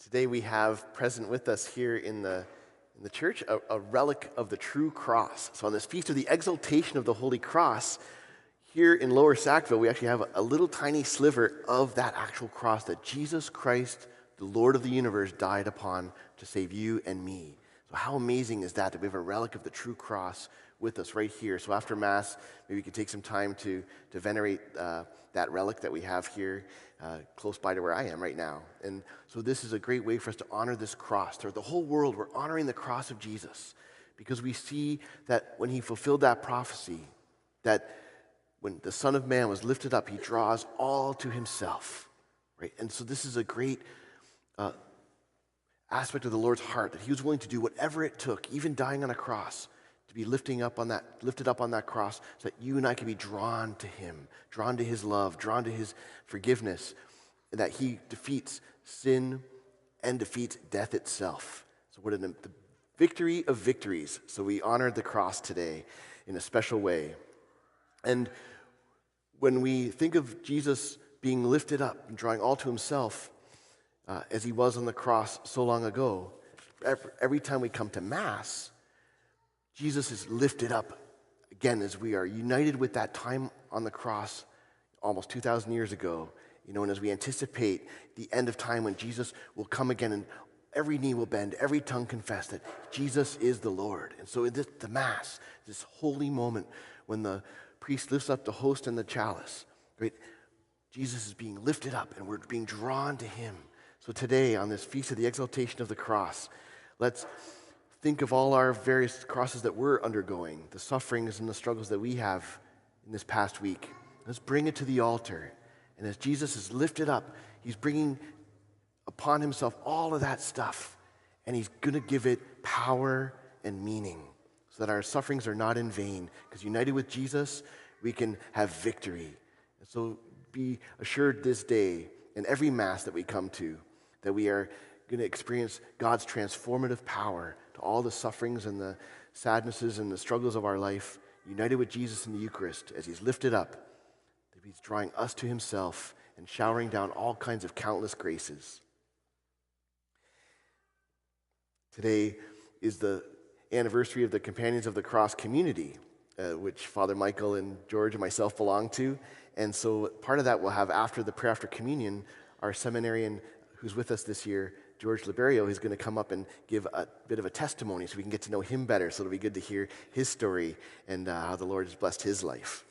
Today we have present with us here in the church a relic of the true cross. So on this feast of the Exaltation of the Holy Cross, here in Lower Sackville, we actually have a little tiny sliver of that actual cross that Jesus Christ, the Lord of the universe, died upon to save you and me. So how amazing is that we have a relic of the true cross with us right here. So after Mass, maybe we can take some time to venerate that relic that we have here close by to where I am right now. And so this is a great way for us to honor this cross. Throughout the whole world, we're honoring the cross of Jesus because we see that when he fulfilled that prophecy, that when the Son of Man was lifted up, he draws all to himself, right? And so this is a great aspect of the Lord's heart, that he was willing to do whatever it took, even dying on a cross, to be lifted up on that cross so that you and I can be drawn to him, drawn to his love, drawn to his forgiveness, and that he defeats sin and defeats death itself. So what the victory of victories. So we honored the cross today in a special way. And when we think of Jesus being lifted up and drawing all to himself, as he was on the cross so long ago, every time we come to Mass, Jesus is lifted up again as we are united with that time on the cross almost 2,000 years ago, and as we anticipate the end of time when Jesus will come again and every knee will bend, every tongue confess that Jesus is the Lord. And so in the Mass, this holy moment when the priest lifts up the host and the chalice, right? Jesus is being lifted up and we're being drawn to him. So today, on this Feast of the Exaltation of the Cross, let's think of all our various crosses that we're undergoing, the sufferings and the struggles that we have in this past week. Let's bring it to the altar. And as Jesus is lifted up, he's bringing upon himself all of that stuff. And he's going to give it power and meaning so that our sufferings are not in vain. Because united with Jesus, we can have victory. And so be assured this day, in every Mass that we come to, that we are going to experience God's transformative power to all the sufferings and the sadnesses and the struggles of our life, united with Jesus in the Eucharist as he's lifted up, that he's drawing us to himself and showering down all kinds of countless graces. Today is the anniversary of the Companions of the Cross community, which Father Michael and George and myself belong to. And so part of that we'll have after the prayer after communion, our seminarian who's with us this year, George Liberio, is going to come up and give a bit of a testimony so we can get to know him better. So it'll be good to hear his story and how the Lord has blessed his life.